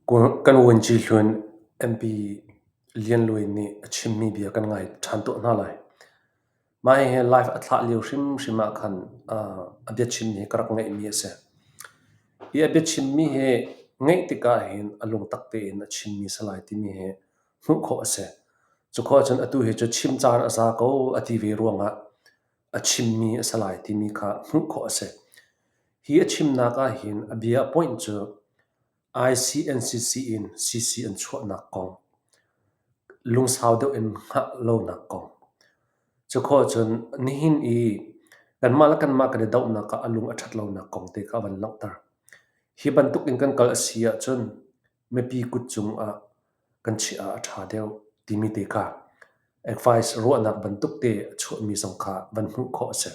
kan won chi hlun MP lian lui ni achim mi bia kan ngai than to na lai mai he life athla liu hrim hrima khan a bia chim ni karak ngai mi ase I a bia chim mi he ngai tika hin alung takte in achim mi salai ti mi he hmu kho ase chu kho chan atu he chu chim char asa ko ati ve ruanga achim mi salai ti mi kha hmu kho ase hi achim na ka hin a bia point chu ICNCC in CC and chua na kong lung sao deuh in nga lo na kong chu kho chun nihin I kan ma kan deuh na ka alung a that lo na kong te ka van lak tar hi ban tuk in kan kal asia chun me pi kut chung a kan chi a tha deuh ti mi te ka advice ro na ban tuk te chu mi song kha van hu kho se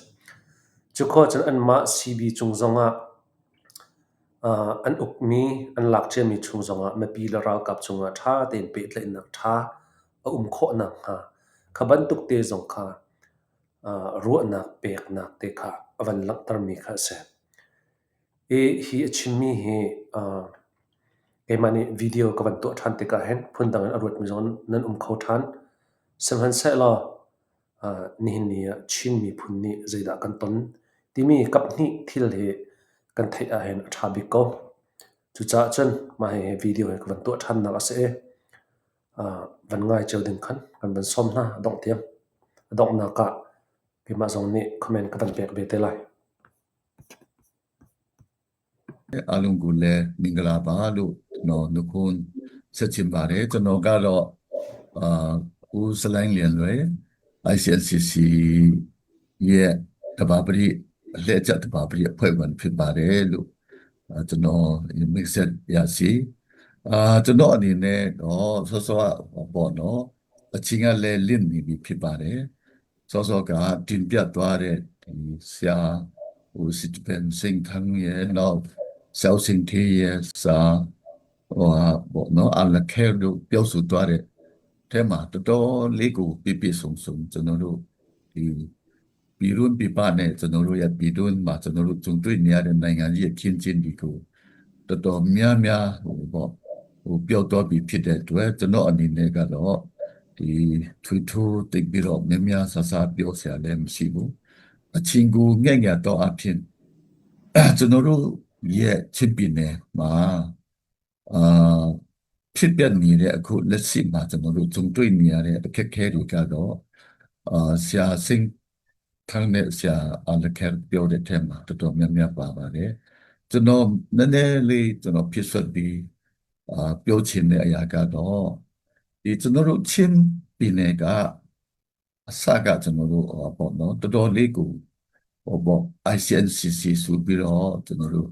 chu kho chun an ma CB chung zonga an uk mi an lak che mi chung zonga me pi la ral kap chunga tha ten pe tle na tha a kho na ha khaban tuk te zong kha ro na pek na te kha avan lak tar mi kha se e hi achimi he e mani video ka van to than te ka hen phun dang an arut mi zon nan kho than sam han se la ni hin ni chin mi phun ni zaida kan ton timi kap ni thil he kan thai a hen tha bi ko chu cha chen ma he video he ka van to than na ase van ngai cheu ding khan kan ban som na dong na ka ke ma zong ni comment ka van pek be te lai alung gule mingala ba lu no nukun sechim bare to no ga lo u slang lian lwe ICNCC ye tababri le cha tababri phoi ban phit bare lu to no mix set ya si to no ani ne no so bo no achinga le lin ni bi phit bare so ka tin pya twa de sia u sitpen sing thang ye no 小型企业啥，我侬按了开路标数多的，天嘛，多里古比比松松，真能路，比论比巴呢，真能路也比论嘛，真能路中对你的那样也天经地义，多咩咩，我标多比撇的，对，真能按你那个咯，推对比咯，咩咩啥标下来唔是不，亲故眼眼多阿片。ကျွန်တော်တို့ရဲ့ချစ်ပင်နဲ့မှာဖြစ်ပျက်နေတဲ့အခုလက်ရှိမှာကျွန်တော်တို့ကြုံတွေ့နေရတဲ့အခက်အခဲတွေကတော့ဆရာစင်းထန်းနဲ့ဆရာအလကယ်ပြောတဲ့ထဲမှာတော်တော်များများပါပါတယ်ကျွန်တော်နည်းနည်းလေးကျွန်တော်ဖြစ်xuấtပြီးပြောချင်တဲ့အရာကတော့ဒီကျွန်တော်တို့ချင်းပင်နဲ့ကအစကကျွန်တော်တို့ပေါ့နော်တော်တော်လေးကိုICNCC ဆိုပြီးတော့ကျွန်တော်တို့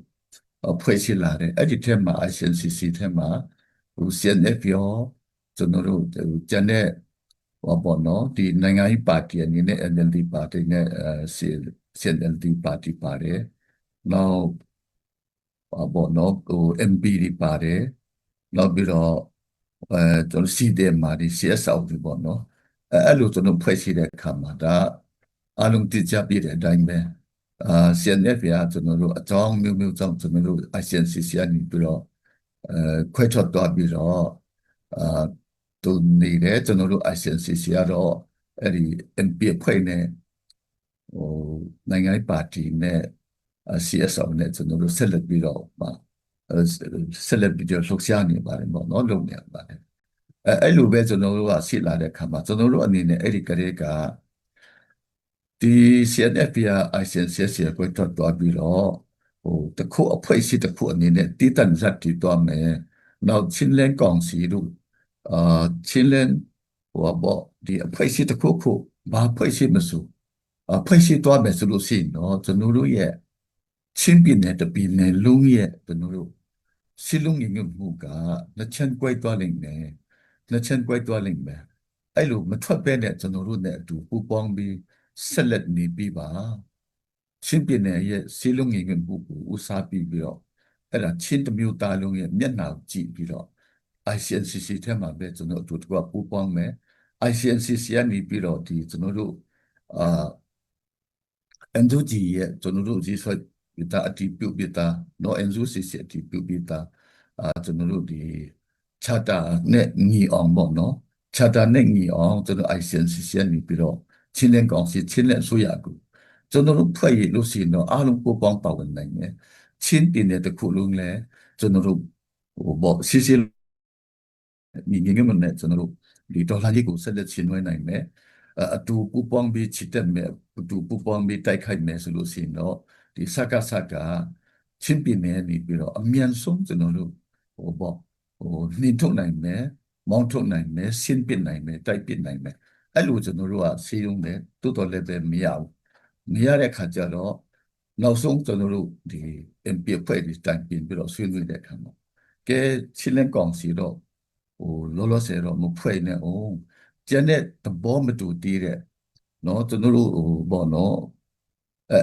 ဖွဲ့စည်းလာတယ်အဲ့ဒီထဲမှာ ICNCC ထဲမှာCNF ရောကျွန်တော်တို့ကျန်တဲ့ပေါ့နော်ဒီနိုင်ငံရေးပါတီအနေနဲ့ NLD ပါတီနဲ့CNLD ပါတီပါတယ်နောက်ပေါ့နော်MP တွေပါတယ်နောက်ပြီးတော့ကျွန်တော် CDM မှာဒီ CSO တွေပေါ့နော်အဲ့လိုကျွန်တော်ဖွဲ့စည်းတဲ့အခါမှာဒါအလုံးတိကျပြတဲ့အတိုင်းပဲCNF ရကျွန်တော်တို့အကြောင်းမျိုးကြောင့်ကျွန်တော်တို့ ICNCC ကနေပြီးတော့ခွဲထွက်သွားပြီးတော့သူနေတဲ့ကျွန်တော်တို့ ICNCC ကတော့အဲ့ဒီ MP ဖွဲ့နဲ့နိုင်ငံရေးပါတီနဲ့ CSO နဲ့ကျွန်တော်တို့ဆက်လက်ပြီးတော့ဆက်လက်ပြီးတော့လှုပ်ရှားနေပါတယ်ပေါ့နော်လုပ်နေပါတယ်အဲ့လိုပဲကျွန်တော်တို့ကရှိလာတဲ့အခါမှာကျွန်တော်တို့အနေနဲ့အဲ့ဒီကလေးကဒီ CNF ရ ICNCC ကိုထွက်သွားပြီးတော့တခုအဖွဲ့အစည်းတခုအနေနဲ့တည်တံ့ဇက်တည်သွားမယ်နောက်ချင်းလန်းကောင်စီတို့ချင်းလန်းပေါ့ဒီအဖွဲ့အစည်းတခုဘာအဖွဲ့အစည်းမဆိုအဖွဲ့အစည်းသွားမယ်ဆိုလို့ရှိရင်တော့ကျွန်တော်တို့ရဲ့ချင်းပြည်နယ်တပြည်နယ်လုံးရဲ့ကျွန်တော်တို့စီလုံးငင်မှုကနှစ်ချမ်းကွဲသွားလိမ့်မယ်အဲ့လိုမထွက်ပဲနဲ့ကျွန်တော်တို့နဲ့အတူပူးပေါင်းပြီးဆက်လက်နေပြီးပါချင်းပြည်နယ်ရဲ့စီလုံးငင်မှုကိုဦးစားပြီးတော့အဲ့ဒါချင်းတမျိုးသားလုံးရဲ့မျက်နှာကြည့်ပြီးတော့ ICNCC ထဲမှာပဲကျွန်တော်တို့ကပူးပေါင်းမယ် ICNCC ကနေပြီးတော့ဒီကျွန်တော်တို့NUG ရဲ့ကျွန်တော်တို့ကြီးဆိုပြီးသားအတီးပြုတ်ပြီးသားနော် NUCC အတီးပြုတ်ပြီးသား ကျွန်တော်တို့ဒီ charter နဲ့ညီအောင်ပေါ့နော် charter နဲ့ညီအောင်ကျွန်တော် ICNCC နေပြီးတော့ချင်းလင်းကောင်စီချင်းလင်းအစိုးရကူကျွန်တော်တို့ဖွဲ့ရလို့ရှိရင်တော့အားလုံးပူးပေါင်းပါဝင်နိုင်တယ်ချင်းပြည်နယ်တစ်ခုလုံးလဲကျွန်တော်တို့ပေါ့စီစီညီမနဲ့ကျွန်တော်တို့ဒီဒေါ်လာကြီးကိုဆက်လက်ရှင်နွှဲနိုင်မယ်အတူပူပေါင်းပြီးချစ်တက်မယ်အတူပူပေါင်းပြီးတိုက်ခိုက်မယ်ဆိုလို့ရှိရင်တော့ဒီစကားချင်းပြည်နယ်နေပြီးတော့အမြန်ဆုံးကျွန်တော်တို့ပေါ့နှင်ထုတ်နိုင်မယ်မောင်းထုတ်နိုင်မယ်ဆင်းပစ်နိုင်မယ်တိုက်ပစ်နိုင်မယ်အဲ့လိုကျွန်တော်တို့ကစီးရုံးတယ်တိုးတော်လည်းပဲမရဘူးမရတဲ့ခါကျတော့နောက်ဆုံးကျွန်တော်တို့ဒီ MP ဖွဲ့ဒီတိုင်ပြင်ပြီးတော့ဆွေးနွေးတဲ့အခါမှာကဲချင်းလင်းကောင်စီတော့လောလောဆယ်တော့မဖွဲ့နဲ့အောင်ကျန်တဲ့သဘောမတူသေးတဲ့နော်ကျွန်တော်တို့ပေါ့နော်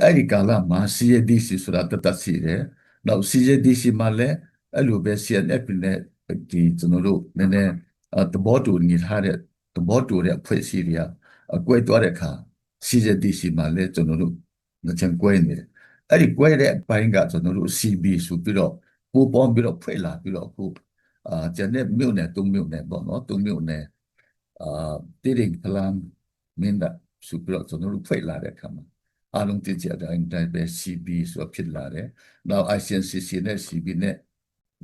အဲ့ဒီကာလမှာ CADC ဆိုတာတတ်စီတယ်နောက် CADC မှာလည်းအဲ့လိုပဲ CNF နဲ့ဒီကျွန်တော်တို့နည်းနည်းသဘောတူညီထားတဲ့သဘောတူတဲ့အဖွဲ့အစည်းတွေကအကွဲသွားတဲ့အခါ CADC မှာလည်းကျွန်တော်တို့ငချင်ကွဲနေတယ်အဲ့ဒီကွဲတဲ့အပိုင်းကကျွန်တော်တို့ CB ဆိုပြီးတော့ပို့ပေါင်းပြီးတော့ဖွဲ့လာပြီးတော့အခုကျန်တဲ့မြို့နယ်၃မြို့နယ်ပေါ့နော်၃မြို့နယ်တိရင်ဖလန်မင်းတပ်ဆိုပြီးတော့ကျွန်တော်တို့ဖွဲ့လာတဲ့အခါမှာအားလုံးတည်ကြတဲ့အတိုင်းပဲ CB ဆိုဖြစ်လာတယ်နောက် ICNCC နဲ့ CB နဲ့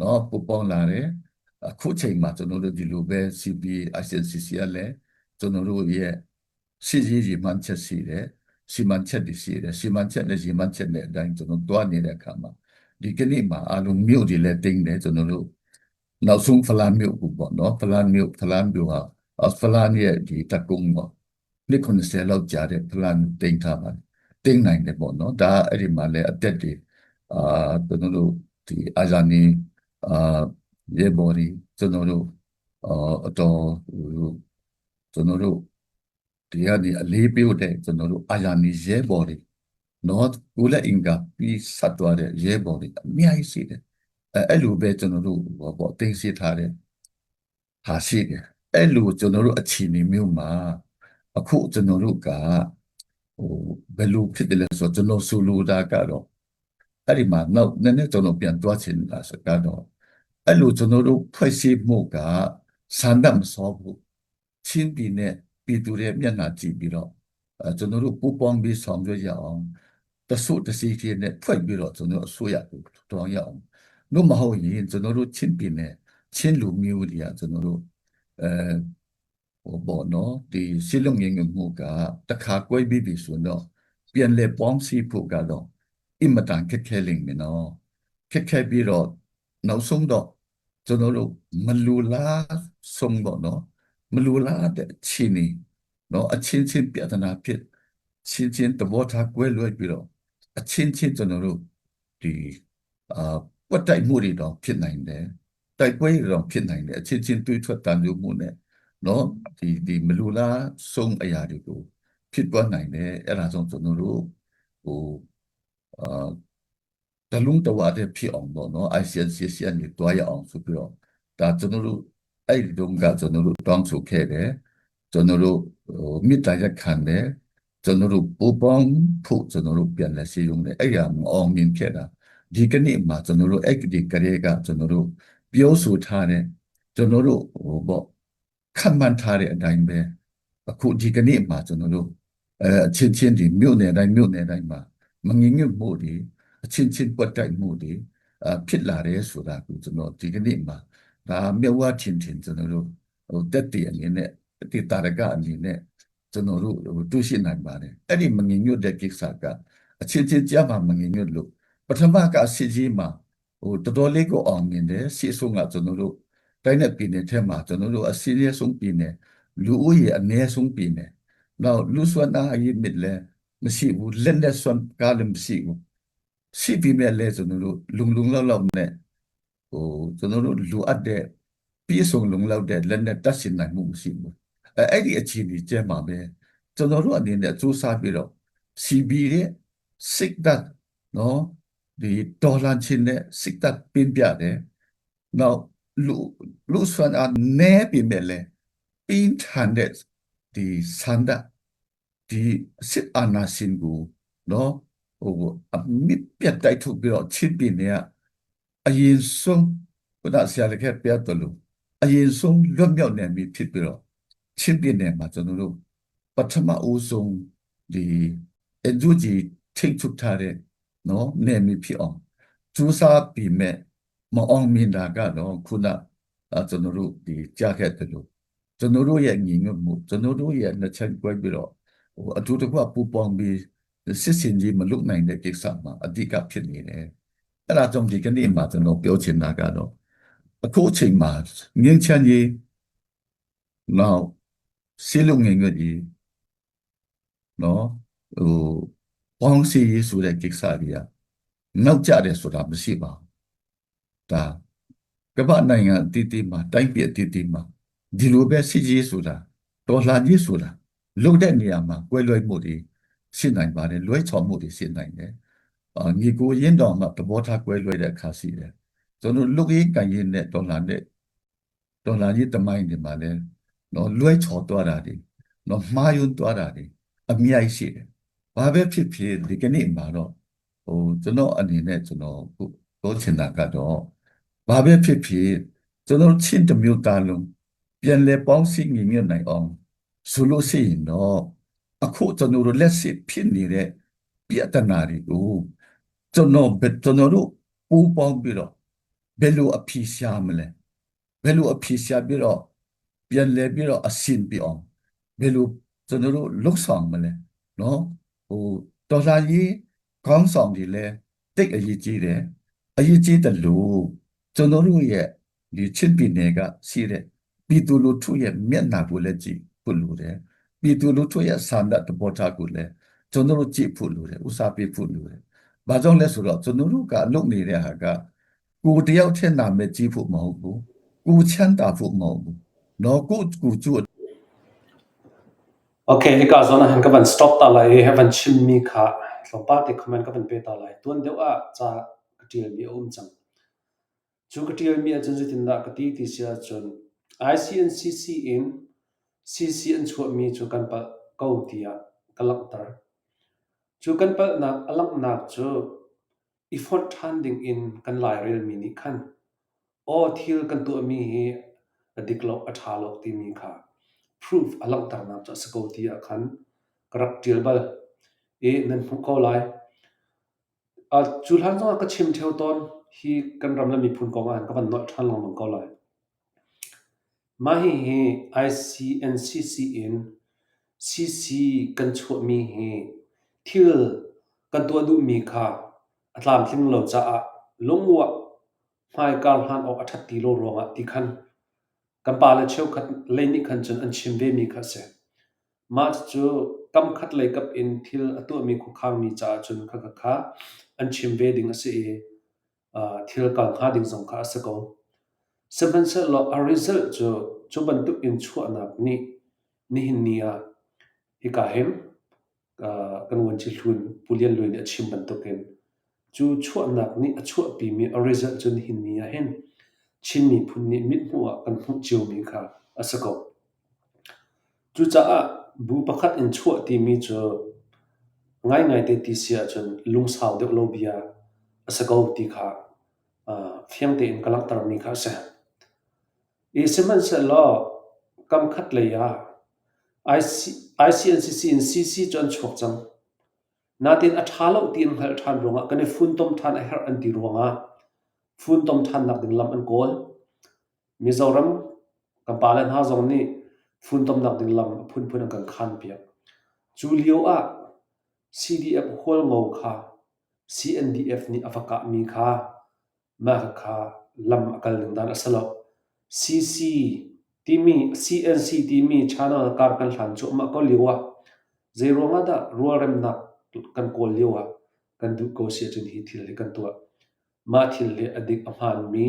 နော်ပို့ပေါင်းလာတယ်အခုချိန်မှာကျွန်တော်တို့ဒီလိုပဲ CB ICNCC ကလည်းကျွန်တော်တို့ရဲ့စီမန်ချက်စီတယ်စီမန်ချက်တွေစီတယ်စီမန်ချက်နဲ့စီမန်ချက်နဲ့အတိုင်းကျွန်တော်တွားနေတဲ့အခါမှာဒီကနေ့မှာအားလုံးမြို့တွေလည်းတင်းတယ်ကျွန်တော်တို့နောက်ဆုံးဖလန်မြို့ပေါ့နော်ဖလန်မြို့ဟာဖလန်ရဲ့ဒီတကုံပေါ့နှစ်90လောက်ကြာတဲ့ဖလန်တင်းထားပါတယ်တင်းနိုင်တယ်ပေါ့နော်ဒါအဲ့ဒီမှာလည်းအသက်တွေကျွန်တော်တို့ဒီအာဇာနည်ရေဘော်ဒီကျွန်တော်တို့အတော်ကျွန်တော်တို့ဒီကနေအလေးပြုတဲ့ကျွန်တော်တို့အာဇာနည်ရဲဘော်တွေနော်ဦးလက်အင်္ဂါပြီးဆက်သွားတဲ့ရဲဘော်တွေအများကြီးရှိတယ်အဲ့လိုပဲကျွန်တော်တို့ပေါ့တင်စီထားတဲ့ဟာရှိတယ်အဲ့လိုကျွန်တော်တို့အခြေအနေမျိုးမှာအခုကျွန်တော်တို့ကဘယ်လိုဖြစ်တယ်လဲဆိုတော့ကျွန်တော်ဆိုလိုတာကတော့အဲ့ဒီမှာနောက်နည်းနည်းကျွန်တော်ပြန်တွားချင်တာဆိုတော့အဲ့လိုကျွန်တော်တို့ဖွဲ့စည်းမှုကစံတမ်းမစောဘူးချင်းပြည်နဲ့ပြည်သူတွေမျက်နှာကြည့်ပြီးတော့ကျွန်တော်တို့ပူပေါင်းပြီးဆောင်ရွက်ရအောင်တဆုတစီတီနဲ့ဖွဲ့ပြီးတော့ကျွန်တော်အစိုးရကိုတောင်းရအောင်လို့မဟုတ်ရင်ကျွန်တော်တို့ချင်းပြည်နဲ့ချင်းလူမျိုးတွေကကျွန်တော်တို့ပေါ့နော်ဒီစီလုံးငင်ငမှုကတခါကွဲပြီးပြီဆိုတော့ပြန်လေပေါင်းစည်းဖို့ကတော့အင်မတန်ခက်ခဲလိမ့်မယ်နော်ခက်ခဲပြီးတော့နောက်ဆုံးတော့ကျွန်တော်တို့မလူလားဆုံးတော့နော်မလူလားတဲ့ချင်းနေနော်အချင်းချင်းပြဿနာဖြစ်ချင်းတဘောထားကွဲလွဲပြီးတော့အချင်းကျွန်တော်တို့ဒီပွတ်တိုက်မှုတွေတော့ဖြစ်နိုင်တယ်တိုက်ပွဲတွေတော့ဖြစ်နိုင်တယ်အချင်းတွေးထွက်တန်ကြမှုနဲ့နော်ဒီမလူလားဆုံးအရာတွေကိုဖြစ်သွားနိုင်တယ်အဲ့ဒါကြောင့်ကျွန်တော်တို့တလုံးတဝါတဲ့ဖြစ်အောင်ပေါ့နော် ICNCC ကနေတွားရအောင်ဆိုပြီးတော့ဒါကျွန်တော်တို့အဲ့ဒီတုန်းကကျွန်တော်တို့တောင်းဆိုခဲ့တယ်ကျွန်တော်တို့မြစ်တာရက်ခံတယ်ကျွန်တော်တို့ပူပေါင်းဖို့ကျွန်တော်တို့ပြန်လဲစီရုံးတယ်အဲ့ရမအောင်မြင်ခဲ့တာဒီကနေ့မှာကျွန်တော်တို့အဲ့ဒီကလေးကကျွန်တော်တို့ပြောဆိုထားတဲ့ကျွန်တော်တို့ပေါ့ခံမှန်းထားတဲ့အတိုင်းပဲအခုဒီကနေ့မှာကျွန်တော်တို့အချင်းဒီမြို့နယ်တိုင်းမှာမငြင်းညွတ်မှုတွေအချင်းပွက်တိုက်မှုတွေဖြစ်လာတယ်ဆိုတာကိုကျွန်တော်ဒီကနေ့မှာဒါမြဝထင်ကျွန်တော်တို့တက်တည်အနေနဲ့တိတာရကအနေနဲ့ကျွန်တော်တို့တွေ့ရှိနိုင်ပါတယ်အဲ့ဒီမငြင်းညွတ်တဲ့ကိစ္စကအချင်းကြားမှာမငြင်းညွတ်လို့ပထမကအစီအစဉ်မှာတော်တော်လေးကိုအောင်မြင်တယ်စီအဆုံးကကျွန်တော်တို့တိုင်းနဲ့ပြည်နယ်ထဲမှာကျွန်တော်တို့အစီအစဉ်ဆုံးပြည်နယ်လူဦးရေအနည်းဆုံးပြည်နယ်နောက်လူစွမ်းအားအရေးမြစ်လဲမရှိဘူးလက်နဲ့စွမ်းကားလည်းမရှိဘူးရှိပြီးမြဲလဲကျွန်တော်တို့လုံလောက်နဲ့ကျွန်တော်တို့လိုအပ်တဲ့ပြည့်စုံလုံလောက်တဲ့လက်နဲ့တတ်ရှင်နိုင်မှုမရှိဘူးအဲ့ဒီအခြေအနေကျဲမှာပဲကျွန်တော်တို့အနေနဲ့စူးစမ်းပြီးတော့ CB ရဲ့စစ်တပ်နော်ဒီဒေါ်လာချင်းနဲ့စစ်တပ်ပင်းပြတယ်နောက်လူစွမ်းအားနဲပြီးမြဲလဲပင်းထန်တဲ့ဒီစန္ဒဒီစစ်အာဏာရှင်ကိုနော်အမြင့်ပြတ်တိုက်ထုတ်ပြီးတော့ချင်းပြည်နယ်ကအရင်ဆုံး ခုနဆရာတကယ်ပြတ်တယ်လို့အရင်ဆုံးလွတ်မြောက်နေပြီဖြစ်ပြီးတော့ချင်းပြနေမှာကျွန်တော်တို့ပထမဦးဆုံးဒီအကျိုးကြီးထိတ်ချုပ်ထားတဲ့နော်နေမီဖြစ်အောင်စူးစမ်းပြီးမဲ့မအောင်မြင်တာကတော့ခုနကျွန်တော်တို့ဒီကြားခဲ့တယ်လို့ကျွန်တော်တို့ရဲ့ညီညွတ်မှုကျွန်တော်တို့ရဲ့နှစ်ချက်တွဲပြီးတော့အတူတကွပူပေါင်းပြီးစစ်စင်ကြီးမလုပ်နိုင်တဲ့ကိစ္စမှာအဓိကဖြစ်နေတယ်အဲ့ဒါကြောင့်ဒီကနေ့မှာကျွန်တော်ပြောချင်တာကတော့အခုအချိန်မှာငင်းချမ်းကြီးနောက်စီလုံးငင်ကြီးနော်ဟိုပေါင်းစီရေးဆိုတဲ့ကိစ္စကြီးကနောက်ကျတယ်ဆိုတာမရှိပါဘူးဒါကမ္ဘာနိုင်ငံအသီးသီးမှာတိုင်းပြည်အသီးသီးမှာဒီလိုပဲစီကြီးဆိုတာဒေါ်လာကြီးဆိုတာလုတဲ့နေရာမှာကွဲလွဲမှုတွေရှိနိုင်ပါတယ်လွဲချော်မှုတွေရှိနိုင်တယ်ညီကိုရင်းတော်မှာသဘောထားကွဲလွဲတဲ့အခါရှိတယ်ကျွန်တော်လုရေးကန်ရင်နဲ့ဒေါ်လာကြီးတမိုင်းတွေမှာလဲနော်လွဲချော်သွားတာတွေနော်မှားယွင်းသွားတာတွေအများကြီးရှိတယ်ဘာပဲဖြစ်ဖြစ်ဒီကနေ့မှာတော့ကျွန်တော်အနေနဲ့ကျွန်တော်ပြောချင်တာကတော့ဘာပဲဖြစ်ဖြစ်ကျွန်တော်ချင်းတစ်မျိုးသားလုံးပြန်လဲပေါင်းစည်းညီညွတ်နိုင်အောင်ဆိုလို့ရှိရင်တော့အခုကျွန်တော်တို့လက်ရှိဖြစ်နေတဲ့ပြဿနာတွေကိုကျွန်တော်တို့ပူးပေါင်းပြီးတော့ဘယ်လိုအဖြေရှာမလဲဘယ်လိုအဖြေရှာပြီးတော့ပြန်လဲပြီးတော့အဆင်ပြေအောင်ဘယ်လိုကျွန်တော်တို့လှုပ်ဆောင်မလဲနော်တော်လှန်ရေးခေါင်းဆောင်တွေလည်းတိတ်အရေးကြီးတယ်အရေးကြီးတယ်လို့ကျွန်တော်တို့ရဲ့ဒီချစ်ပြည်နယ်ကရှိတဲ့ပြည်သူလူထုရဲ့မျက်နှာကိုလည်းကြည့်ဖို့လိုတယ်ပြည်သူလူထုရဲ့ဆန္ဒတဘောထားကိုလည်းကျွန်တော်တို့ကြည့်ဖို့လိုတယ်ဥစားပေးဖို့လိုတယ်ဘာကြောင့်လဲဆိုတော့ကျွန်တော်တို့ကလုပ်နေတဲ့ဟာကကိုတယောက်ထက်နာမဲ့ကြည့်ဖို့မဟုတ်ဘူးကိုချမ်းသာဖို့မဟုတ်ဘူးနော်ကိုကျိုး Okay, ika zona han ka ban stop ta lai heaven chim mi kha thlopa te comment ka ban pe ta lai tuan deu a cha katil mi chang chu katil mi a chen tin da ka ti sia chon ICNCC in CCN chu mi chu kan pa kau tia kalak tar chu kan pa na alak na chu effort handing in kan lai rel mi ni khan o thil kan tu mi hi adiklo athalok ti mi kha proof alang tarna cha security khan karak tilbal e nan phu ko lai a chulhan zo ka chim theu ton hi kan ram la mi phun ko an ka ban no than long ko lai ma hi ICNCC in CC kan chu mi hi thil kan tu du mi kha atlam thing lo cha a lungwa mai kal han o athat ti lo ronga ti khan kan pa la cheu khat leini khan chun an chim ve mi kha se ma chu kam khat le kap in thil atu mi khu khang mi cha chun kha kha an chim ve ding ase thil kan kha ding zong kha ase ko seven se lo a result chu ban tu in chu anak ni hin nia hi ka hem kan won chi hlun pulian loin a chim ban to ken chu chu anak ni a chu pi mi a result chun hin nia hen chin mi phun ni mit mu kan hu chiu mi kha ase ko chu cha a bu pakhat in chu ti mi chu ngai te ti sia chun lung sao de lo bia ase ko ti kha phiang te in kalak tar mi kha se e seman se lo kam khat le ya ICNCC in CC chon chok chang natin athalo tin hal than ronga kane fun tom than a her an ti ronga fun tom than nak ding lam an kol Mizoram kampalan ha zong ni fun tom nak ding lam phun kan khan pia Julio a CDF hol ngau kha CNDF ni afaka mi kha ma kha lam akal ning dan asalo CC timi CNC timi channel kar kan hlan chu ma ko liwa zero nga da ruarem nak kan kol liwa kan du ko sia chen hi thil kan tua ma thil le adik amhan mi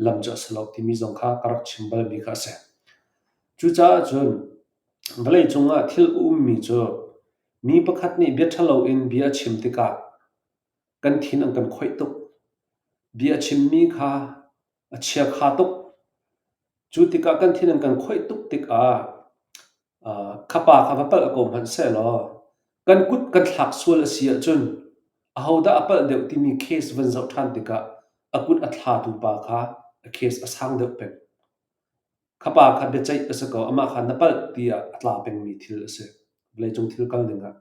lam ja salok timi zong kha karak chimbal mi kha se chu cha chun balai chunga thil mi chu mi pakhat ni bethalo in bia chimtika kan thin ang kan khoi tuk bia chim mi kha achia kha tuk chu tika kan thin ang kan khoi tuk tik khapa kha pal ko man se lo kan kut kan thak sul asia chun ahoda apal deu timi case van zau than tika akut athla tu pa kha case asang de pen khapa khat be chai ase ko ama khan napal tia atla peng mi thil ase blai chung thil kal dinga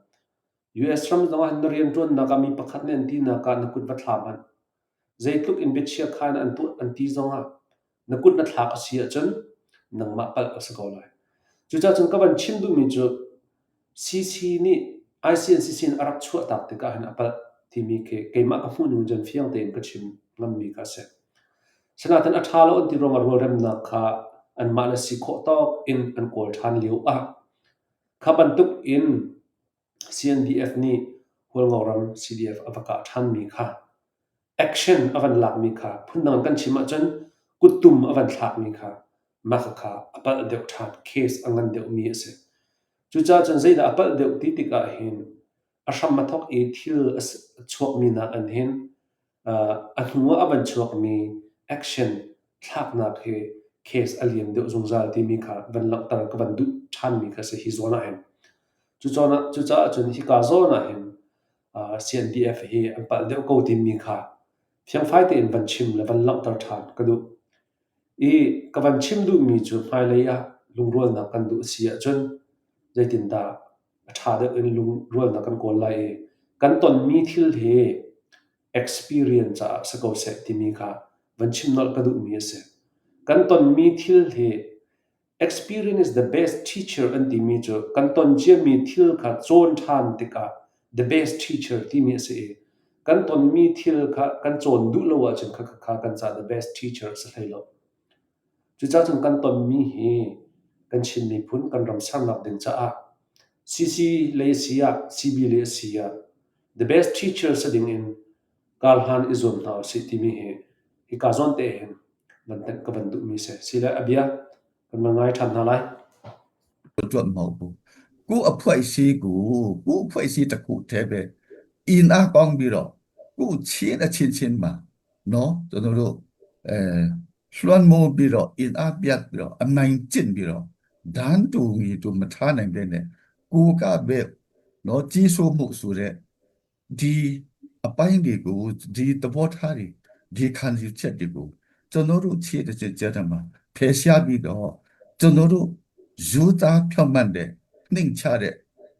US ram zong han rian ton na ka mi pakhat nen ti na ka na kut va thla man zaitluk in bitchia khan an tu an ti zonga na kut na thla ka sia chen nang ma pal ase ko lai chu cha chung ka ban chim du mi chu CC ni ICNCC in arak chu tak te ka han apal ti mi ke ma ka hu nu jan fiang te ka chim ngam mi ka se sanatan athalo on ti ronga ro rem na kha an ma la si kho tok in an kol than liu a khaban tuk in CNDF ni hol ngoram CDF avaka than mi kha action avan lak mi kha phunang kan chima chan kutum avan thak mi kha ma kha apal deu that case angan deu mi ase chu cha chan zaida apal deu ti tika hin asham mathok e thil chok mi na an hin a hnunga avan chok mi action thak na khe case alien deu zungzal ti mi kha van lak tar ka van du than mi kha se hi zona hen chu cha chun hi ka zona hen CNDF hi an pal deu ko ti mi kha fiang phai te in van chim le van lak tar than ka du i ka van chim du mi chu phai le ya lungrol na kan du sia chun zaitin da tha de in lungrol na kan kol lai kan ton mi thil he experience a sako se ti mi kha van chim nol ka du mi ase kan ton mi thil he experience is the best teacher and ti mi chu kan ton che mi thil kha chon than ti ka the best teacher ti mi ase kan ton mi thil kha kan chon du lo wa chen kha kan cha the best teacher sa thailo chu cha chung kan ton mi hi kan chin mi phun kan ram sang nak ding cha a CC le sia CB le sia the best teacher sa ding in kalhan izom na city mi he hi ka zon te hen ban tan ka ban du mi se sila abia kan mangai than na lai 做冇步，古一派是古派是特古特别，因阿讲比咯，古钱啊钱嘛，喏，就那个乱毛比咯，因阿别比咯，阿难进比咯，单独咪都没差那边的，古个别，喏，技术木数的，ဒီအပိုင်းတွေကိုဒီသဘောထားတွေဒီခံယူချက်တွေကိုကျွန်တော်တို့ခြေတစ်ချက်ကြမှာဖယ်ရှားပြီးတော့ကျွန်တော်တို့ယူသားဖြောင့်မတ်တဲ့နှိမ်ချတဲ့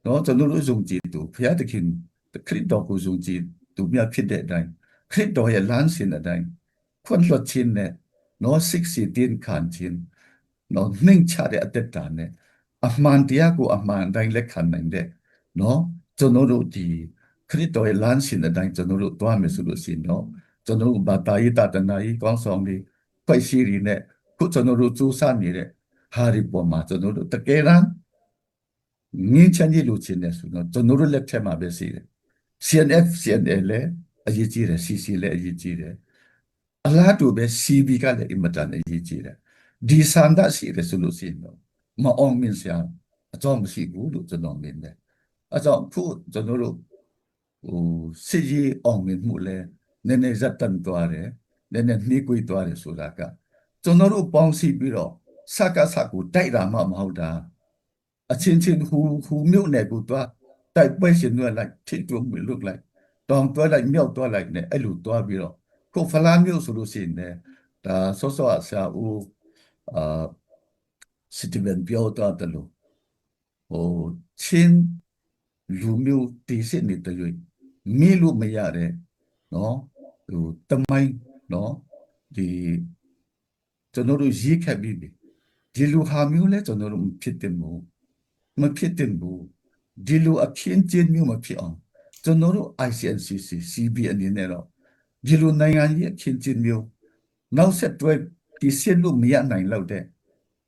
နော်ကျွန်တော်တို့ယုံကြည်သူဘုရားသခင်ခရစ်တော်ကိုယုံကြည်သူများဖြစ်တဲ့အတိုင်းခရစ်တော်ရဲ့လမ်းစဉ်အတိုင်းခွင့်လွှတ်ခြင်းနဲ့နော်စိတ်စီတင်ခံခြင်းနော်နှိမ်ချတဲ့အတ္တတာနဲ့အမှန်တရားကိုအမှန်တိုင်းလက်ခံနိုင်တဲ့နော်ကျွန်တော်တို့ဒီခရစ်တော်ရဲ့လမ်းစဉ်အတိုင်းကျွန်တော်တို့တွားမယ်ဆိုလို့ရှိရင်တော့ကျွန်တော်တို့ဘာသာရေးတနာရေးကောင်းဆောင်တွေဖွဲ့စည်းရည်နဲ့ခုကျွန်တော်တို့စူးစမ်းနေတဲ့ဟာဒီပေါ်မှာကျွန်တော်တို့တကယ်တမ်းငင်းချမ်းကြီးလို့ခြင်းနဲ့ဆိုတော့ကျွန်တော်တို့လက်ထက်မှာပဲရှိတယ် CNF CNL လည်းအရေးကြီးတယ် CC လည်းအရေးကြီးတယ်အလားတူပဲ CB ကလည်းအင်မတန်အရေးကြီးတယ်ဒီစန္ဒရှိတယ်ဆိုလို့ရှိရင်တော့မအောင်မြင်စရာအကြောင်းမရှိဘူးလို့ကျွန်တော်မြင်တယ်အဲကြောင့်ခုကျွန်တော်တို့စစ်ရေးအောင်မြင်မှုလဲနည်းနည်းဇက်တန်သွားတယ်နည်းနည်းနှီးကွေးသွားတယ်ဆိုတာကကျွန်တော်တို့ပေါင်းစည်းပြီးတော့စကားစကူတိုက်တာမှမဟုတ်တာအချင်းချင်းဟူမြို့နယ်ကိုသွားတိုက်ပွဲရှင်တွေလိုက်ထိတူမှုလုပ်လိုက်တောင်တွဲလိုက်မြောက်တွဲလိုက်နဲ့အဲ့လိုတွားပြီးတော့ခုဖလားမြို့ဆိုလို့ရှိရင်လည်းဒါစောစောအစာဦးစစ်တီဗန်ပြောတော့တယ်လို့ချင်းလူမျိုးတည်စစ်နေတဲ့ရွေးမိလို့မရတဲ့နော်တမိုင်းနော်ဒီကျွန်တော်တို့ရေးခက်ပြီးဒီလူဟာမျိုးလဲကျွန်တော်တို့မဖြစ်တင်ဘူးဒီလူအခင်းကျင်းမျိုးမဖြစ်အောင်ကျွန်တော်တို့ ICNCC CB အနေနဲ့တော့ဒီလူနိုင်ငံရဲ့အခင်းကျင်းမျိုးနောက်ဆက်တွဲဒီစစ်လို့မရနိုင်တော့တဲ့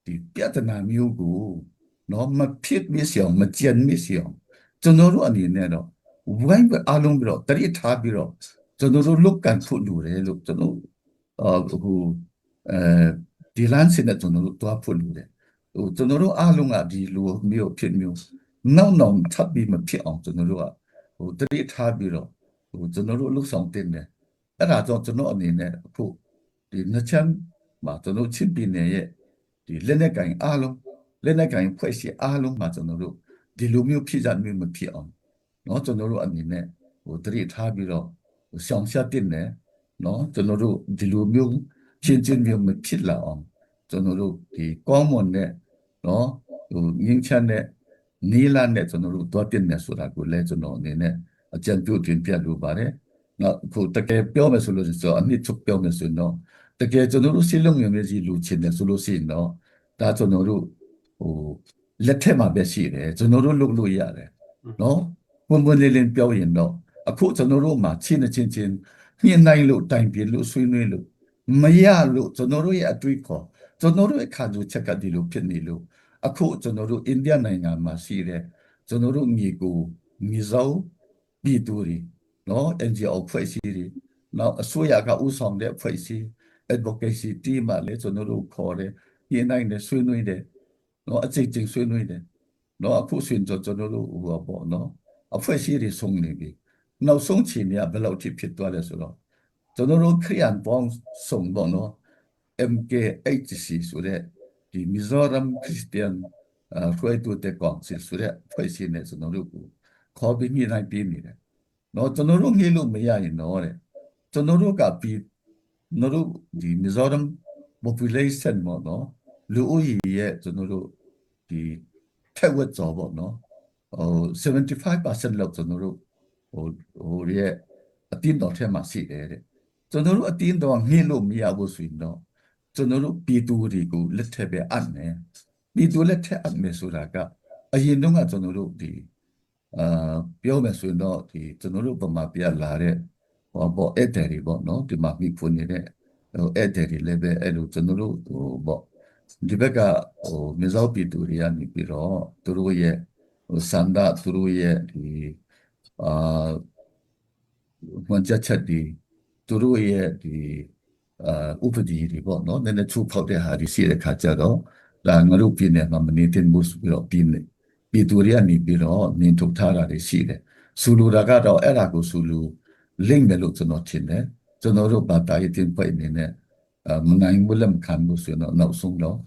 ဒီပြဿနာမျိုးကိုနော်မဖြစ်မစအောင်မကြံမစအောင်ကျွန်တော်တို့အနေနဲ့တော့ဝိုင်းပဲအားလုံးပြီးတော့တတိထားပြီးတော့ကျွန်တော်တို့လုတ်ကန်ဖို့လိုတယ်လို့ကျွန်တော်ဒီလမ်းစဉ်နဲ့ကျွန်တော်တို့တွားဖို့လိုတယ်ကျွန်တော်တို့အားလုံးကဒီလိုမျိုးဖြစ်မျိုးနောက်ထပ်ပြီးမဖြစ်အောင်ကျွန်တော်တို့ကတတိထားပြီးတော့ကျွန်တော်တို့လှုပ်ဆောင်တင်တယ်အဲ့ဒါကြောင့်ကျွန်တော်အနေနဲ့အခုဒီနှစ်ချမ်းမှာကျွန်တော်ချစ်ပြည်နယ်ရဲ့ဒီလက်နက်ကင်အားလုံးလက်နက်ကင်ဖွဲ့စည်းအားလုံးမှာကျွန်တော်တို့ဒီလိုမျိုးဖြစ်ကြမျိုးမဖြစ်အောင်နော်ကျွန်တော်တို့အနေနဲ့တတိထားပြီးတော့ရှောင်ရှားတင်တယ်နော်ကျွန်တော်တို့ဒီလိုမျိုး现今有没ผิดละอ๋อကျွန်တော်တို့ဒီကောင်းမွန်တဲ့နော်ဟိုငင်းချမ်းတဲ့နီလာနဲ့ကျွန်တော်တို့တွားတင်နေဆိုတာကိုလည်းကျွန်တော်အနေနဲ့အကြံပြုတင်ပြလိုပါတယ်နောက်ခုတကယ်ပြောမယ်ဆိုလို့ဆိုအနှစ်ချုပ်ပြောမယ်ဆိုတော့တကယ်ကျွန်တော်တို့စီလုံးငယ်ကြီးလူချင်းတယ်ဆိုလို့ရှိရင်တော့ဒါကျွန်တော်တို့ဟိုလက်ထက်မှာပဲရှိတယ်ကျွန်တော်တို့လုပ်လို့ရတယ်နော်ဝင်ဝင်လေးလေးပြောရင်တော့အခုကျွန်တော်တို့မှာချင်းချင်းညှိနှိုင်းလို့တိုင်ပြလို့ဆွေးနွေးလို့မရလို့ကျွန်တော်တို့ရဲ့အတွေ့အခေါ်ကျွန်တော်တို့အခါကျချက်ကဒီလိုဖြစ်နေလို့အခုကျွန်တော်တို့အိန္ဒိယနိုင်ငံမှာရှိတဲ့ကျွန်တော်တို့မြေကိုမြေစောင်းပြည်သူတွေနော် NGO ဖွဲ့စည်းတွေနောက်အစိုးရကဥဆောင်တဲ့ဖွဲ့စည်း advocacy team မှာလည်းကျွန်တော်တို့ခေါ်တယ်ညှိနှိုင်းတယ်ဆွေးနွေးတယ်နော်အကြိမ်ကြိမ်ဆွေးနွေးတယ်နော်အခုဆိုရင်ကျွန်တော်တို့ဟိုပေါ့နော်အဖွဲ့အစည်းတွေဆုံးနေပြီနောက်ဆုံးချိန်ကဘယ်လောက်ထိဖြစ်သွားလဲဆိုတော့ကျွန်တော်တို့ခရီးန်ပေါင်းစုံပေါ့နော် MKHC ဆိုတဲ့ဒီ Mizoram Christian ခွဲတူတဲ့ကောင်စစ်ဆိုတဲ့ဖွဲ့စည်းနေကျွန်တော်တို့ကိုခေါ်ပြီးညှိနှိုင်းပေးနေတယ်နော်ကျွန်တော်တို့ညှိလို့မရရင်တော့တဲ့ကျွန်တော်တို့ကပြီးကျွန်တော်တို့ဒီ Mizoram population ပေါ့နော်လူဦးရေရဲ့ကျွန်တော်တို့ဒီထက်ဝက်ကျော်ပေါ့နော်75% လောက်ကျွန်တော်တို့ဟိုရဲ့အတင်းတော်ထဲမှာရှိတယ်တဲ့ကျွန်တော်တို့အတင်းတော်ညှိလို့မရဘူးဆိုရင်တော့ကျွန်တော်တို့ပြည်သူတွေကိုလက်ထက်ပဲအပ်မယ်ပြည်သူလက်ထက်အပ်မယ်ဆိုတာကအရင်တုန်းကကျွန်တော်တို့ဒီပြောမယ်ဆိုရင်တော့ဒီကျွန်တော်တို့ပမာပြလာတဲ့ဟောပေါ့အဲ့တယ်တွေပေါ့နော်ဒီမှာမိဖွနေတဲ့အဲ့တယ်တွေလည်းပဲအဲ့လိုကျွန်တော်တို့ဟိုပေါ့ဒီဘက်ကဟိုမြေစောပြည်သူတွေကနေပြီးတော့သူတို့ရဲ့စန္ဒသူတို့ရဲ့ဒီဝန်ချက်ဒီသူတို့ရဲ့ဒီဥပဒေတွေပေါ့နော်နည်းနည်းချိုးဖောက်တဲ့ဟာတွေရှိတဲ့ခါကျတော့ဒါငါတို့ပြည်နယ်မှာမနေတင်ဘူးဆိုပြီးတော့ပြည်သူတွေကနေပြီးတော့နင်ထုတ်ထားတာတွေရှိတယ်ဆူလူတာကတော့အဲ့ဒါကိုဆူလူလိမ့်မယ်လို့ကျွန်တော်ထင်တယ်ကျွန်တော်တို့ဘာသာရေးတင်ပိုက်နေနဲ့မနိုင်ဘူးလက်မခံဘူးဆိုတော့နောက်ဆုံးတော့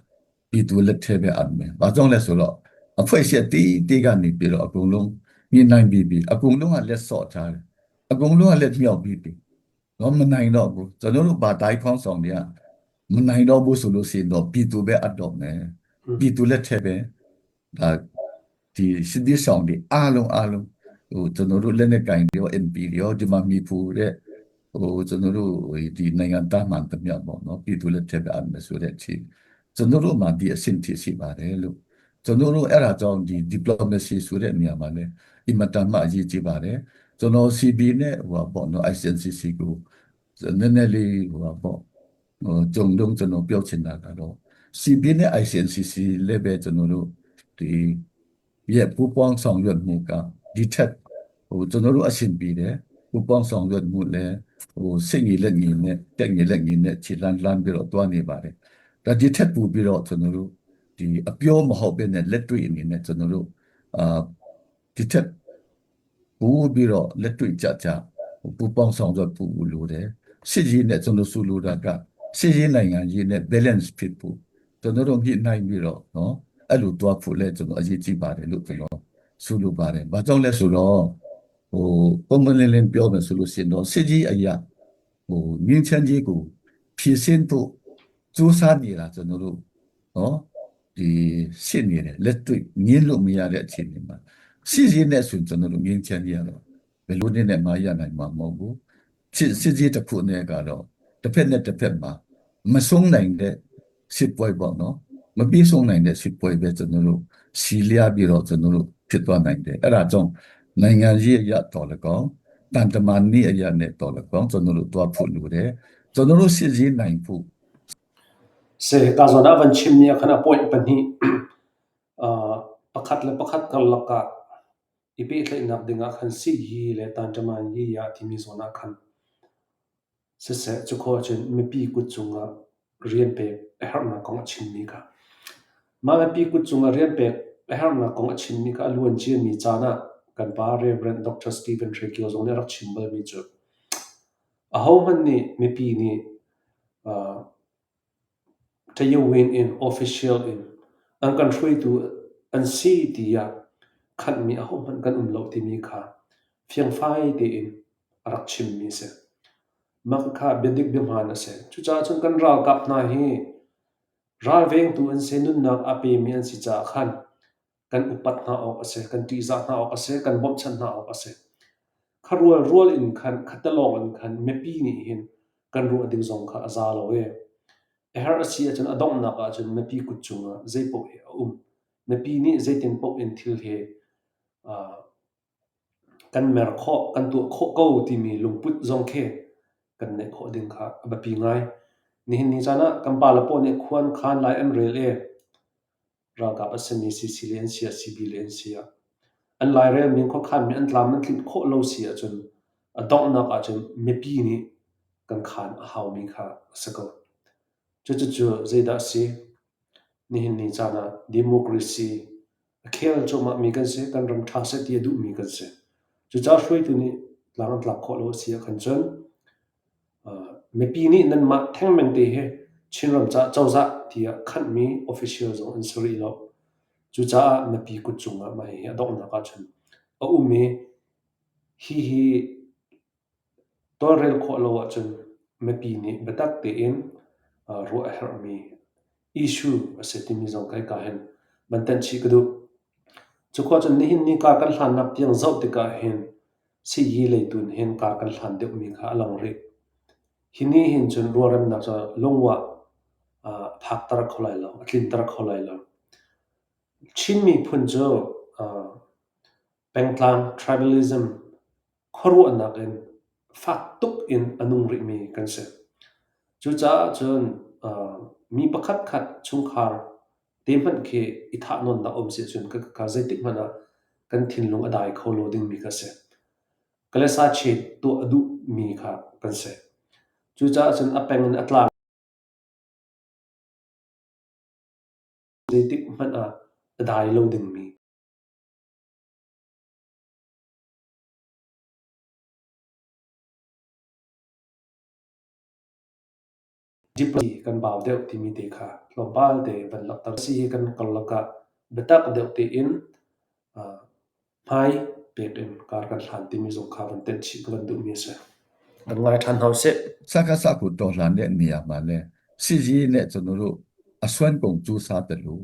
ပြည်သူလက်ထဲပဲအပ်မယ်။ဘာကြောင့်လဲဆိုတော့အဖွဲ့ရှက်တီးကနေပြီးတော့အကုန်လုံးမြင်နိုင်ပြီးအကုန်လုံးကလက်စော့ထားတယ်။အကုန်လုံးကလက်မြောက်ပြီးတော့မနိုင်တော့ဘူးကျွန်တော်တို့ဘာသာရေးခေါင်းဆောင်တွေကမနိုင်တော့ဘူးဆိုလို့ရှိရင်တော့ပြည်သူပဲအပ်တော့မယ်။ပြည်သူလက်ထဲပဲဒါဒီစစ်ဒီဆောင်တွေအားလုံးဟိုကျွန်တော်တို့လက်နဲ့ကင်ရော MP ရောဒီမှာမိဖူတဲ့ဟိုကျွန်တော်တို့ဒီနိုင်ငံသားမှန်တမျှပေါ့နော်ပြည်သူလက်ထက်ပဲအမယ်ဆိုတဲ့အချိန်ကျွန်တော်တို့မှဒီအဆင့်ထိရှိပါတယ်လို့ကျွန်တော်တို့အဲ့ဒါကြောင့်ဒီ diplomacy ဆိုတဲ့နေရာမှာလည်းအင်မတန်မှအရေးကြီးပါတယ်ကျွန်တော် CB နဲ့ဟိုပေါ့နော် ICNCC ကိုနည်းနည်းလေးဟိုပေါ့ကြုံတော့ကျွန်တော်ပြောချင်တာကတော့ CB နဲ့ ICNCC လည်းပဲကျွန်တော်တို့ဒီရဲ့ပူပေါင်းဆောင်ရွက်မှုကဒီထက်ဟိုကျွန်တော်တို့အဆင်ပြေတယ်ပူပေါင်းဆောင်ရွက်မှုလည်းဟိုစိတ်ကြီးလက်ကြီးနဲ့တက်ကြီးလက်ကြီးနဲ့ခြေလန်းပြီးတော့တွားနေပါတယ်ဒါဒီထက်ပူပြီးတော့ကျွန်တော်တို့ဒီအပြောမဟုတ်ဘဲနဲ့လက်တွေ့အနေနဲ့ကျွန်တော်တို့ဒီထက်ပူပြီးတော့လက်တွေ့ကြပူပေါင်းဆောင်ရွက်ဖို့လိုတယ်စစ်ရေးနဲ့ကျွန်တော်ဆိုလိုတာကစစ်ရေးနိုင်ငံရေးနဲ့ balance ဖြစ်ဖို့ကျွန်တော်တို့ညှိနှိုင်းပြီးတော့နော်အဲ့လိုတွားဖို့လဲကျွန်တော်အရေးကြီးပါတယ်လို့ကျွန်တော်ဆိုလိုပါတယ်။ဘာကြောင့်လဲဆိုတော့ဟိုပုံမှန်လင်းပြောမယ်ဆိုလို့ရှိရင်တော့စစ်ကြီးအရာဟိုငင်းချမ်းကြီးကိုဖြည့်ဆင်းဖို့စူးစမ်းနေတာကျွန်တော်တို့နော်ဒီရှင်းနေတယ်လက်တွေ့ငင်းလို့မရတဲ့အခြေအနေမှာစစ်ကြီးနဲ့ဆိုကျွန်တော်တို့ငင်းချမ်းကြီးရတော့ဘယ်လိုနဲ့မှရနိုင်မှာမဟုတ်ဘူးစစ်ကြီးတစ်ခုနဲ့ကတော့တစ်ဖက်နဲ့တစ်ဖက်မှာမဆုံးနိုင်တဲ့စစ်ပွဲပေါ့နော်မပြေဆုံးနိုင်တဲ့စစ်ပွဲပဲကျွန်တော်တို့စီလျာပြီးတော့ကျွန်တော်တို့ဖြစ်သွားနိုင်တယ်အဲ့ဒါကြောင့်နိုင်ငံရေးအရတော်လည်းကောင်းတန်တမာနည်းအရနဲ့တော်လည်းကောင်းကျွန်တော်တို့တွားဖို့လိုတယ်ကျွန်တော်တို့စစ်ရေးနိုင်ဖို့se ka zona van chimnia khana point pani pakhat le pakhat kal laka ipe tle nak dinga khan si hi le tan taman yi ya thimi zona khan se chu kho chen me pi ku chunga rian pe har na kong chimni ka ma me pi ku chunga rian pe har na kong chimni ka luan chi mi chana kan pa Reverend Dr. Stephen Trekio zone rak chimbal mi chu a ho man ni me pi ni ta you win in official in an kan thrui tu an si dia khat mi a ho man kan lo ti mi kha fiang fai te in rak chim mi se mak kha bedik bimhan ase chu cha chun kan ral kap na hi ral veng tu an se nun nak ape mi an si cha khan kan upat na ok ase kan ti za na ok ase kan bom chan na ok ase kharual rol in khan khatalong an khan mepi ni hin kan ru ading zong kha aza lo e her asia chun adong na ka chun mepi kuchunga zeipo he mepi ni zeitin pok in thil he kan mer kho kan tu kho ko ti mi lungput zong khe kan ne kho ding kha abapi ngai ni hin ni chana kan pa la po ne khuan khan lai em rel e ra ka pasani sicilian sia civilian sia an lai rel min kho khan mi an tlam man thlin kho lo sia chun adong na ka chun mepi ni kan khan a hau mi kha sako chu zeida si ni hin ni chana democracy khel choma mi kan se kan ram tha se ti du mi kan se chu cha hroi tu ni tlang tlak kho lo sia khan chon mepi ni nan ma theng men te he chinram cha chawza tia khan mi official zo an suri lo chu cha mepi ku chunga mai adong na ka chun a umi hi torel kho lo wa chun mepi ni betak te in ro a her mi issue asetimi zong kai ka hen bantan chi kadu chu kho chun ni hin ni ka kan hlan nap tiang zau te ka hen si yi leitun hen ka kan hlan de mi kha alang ri hini hin chun ruaram na cha longwa phak tar kholai lo atlin tar kholai lo chin mi phun jo pengtlang tribalism khoru anakin fak tuk in anung ri mi kan se chu cha chun mi pakhat khat chung khar teman ke itha non na om se chun ka zaitik mana kan thinlung adai kholo ding mi ka se kalesa che to adu mi kha kan se chu cha chun apeng an atla zaitik mana adai lo ding mi jipli kan baw deu ti mi te kha lombal te ban lak tar si kan kalaka betak deu te in mai pek kar kan hlan ti mi zong kha ban ten chi kan du mi se dan ngai than hau se saka saku to hlan ne nia ma le si ji ne chonuru aswan kong chu sa te lu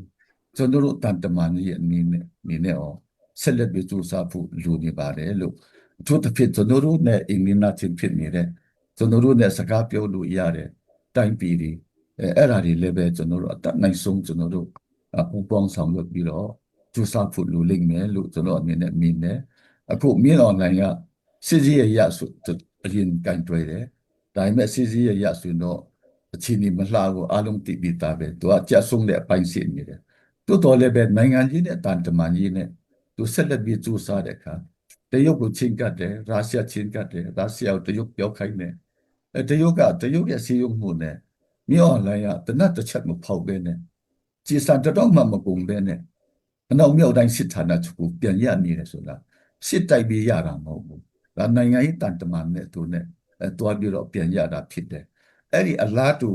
chonuru tan ta man ye ni ne o selet bi chu sa phu lu ni ba le lu thu ta phit chonuru ne ingina chin phit ni re chonuru ne saka pyo lu ya re tai pi riအဲ့ဒါတွေလည်းပဲကျွန်တော်တို့အတတ်နိုင်ဆုံးကျွန်တော်တို့ပူပေါင်းဆောင်ရွက်ပြီးတော့ကျူစာဖို့လူလိမ့်မယ်လို့ကျွန်တော်အနေနဲ့မြင်တယ်အခုမြင် online ကစစ်ကြီးရဲ့ရဆိုအရင်ကန်တွေ့တယ်ဒါပေမဲ့စစ်ကြီးရဲ့ရဆိုတော့အချင်းဒီမလှဘူးအလုံးတိပိတာပဲသူကကြက်ဆုံးတဲ့အပိုင်းရှိနေတယ်တိုးတော်လည်းပဲနိုင်ငံကြီးနဲ့တန်တမန်ကြီးနဲ့သူဆက်လက်ပြီးကျူစာတဲ့အခါတရုတ်ကိုချင်းကတ်တယ်ရုရှားချင်းကတ်တယ်ရုရှားကိုတရုတ်ပြောခိုင်းတယ်တရုတ်ရဲ့စီးရုံးမှုနဲ့မြောက်လိုင်းကတနတ်တစ်ချက်မဖောက်ပဲနဲ့ကြည်စံတော့မှမကုန်ပဲနဲ့အနောက်မြောက်တိုင်းစစ်ဌာနချုပ်ကိုပြန်ရနေတယ်ဆိုတာစစ်တိုက်ပြီးရတာမဟုတ်ဘူးဒါနိုင်ငံရေးတန်တမာနဲ့သူနဲ့တွားပြီးတော့ပြန်ရတာဖြစ်တယ်အဲ့ဒီအလားတူ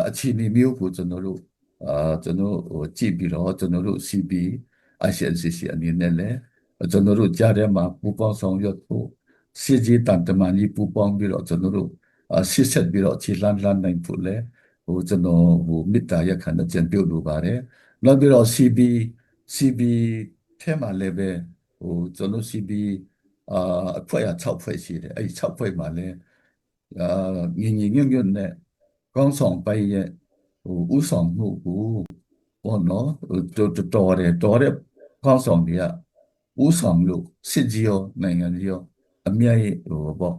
အခြေအနေမျိုးကိုကျွန်တော်တို့ကြည့်ပြီးတော့ကျွန်တော်တို့ CB ICNCC အနေနဲ့လည်းကျွန်တော်တို့ကြားထဲမှာပူပေါင်းဆောင်ရွက်ဖို့စစ်ကြီးတန်တမာကြီးပူပေါင်းပြီးတော့ကျွန်တော်တို့စစ်ဆက်ပြီးတော့ခြေလှမ်းနိုင်ဖို့လဲကျွန်တော်မေတ္တာရက်ခံတဲ့ကြံပြုတ်လိုပါတယ်နောက်ပြီးတော့ CB ထဲမှာလည်းပဲကျွန်တော် CB အဖွဲ့ရ6ဖွဲ့ရှိတယ်အဲ့ဒီ6ဖွဲ့မှာလည်းညင်ညွတ်နဲ့ကောင်းဆောင်ပိုင်ရဲ့ဥဆောင်မှုကိုဘောနော်တော်တဲ့ကောင်းဆောင်တွေကဥဆောင်လို့စစ်ကြီးရောနိုင်ငံကြီးရောအမြတ်ရဲ့ပေါ့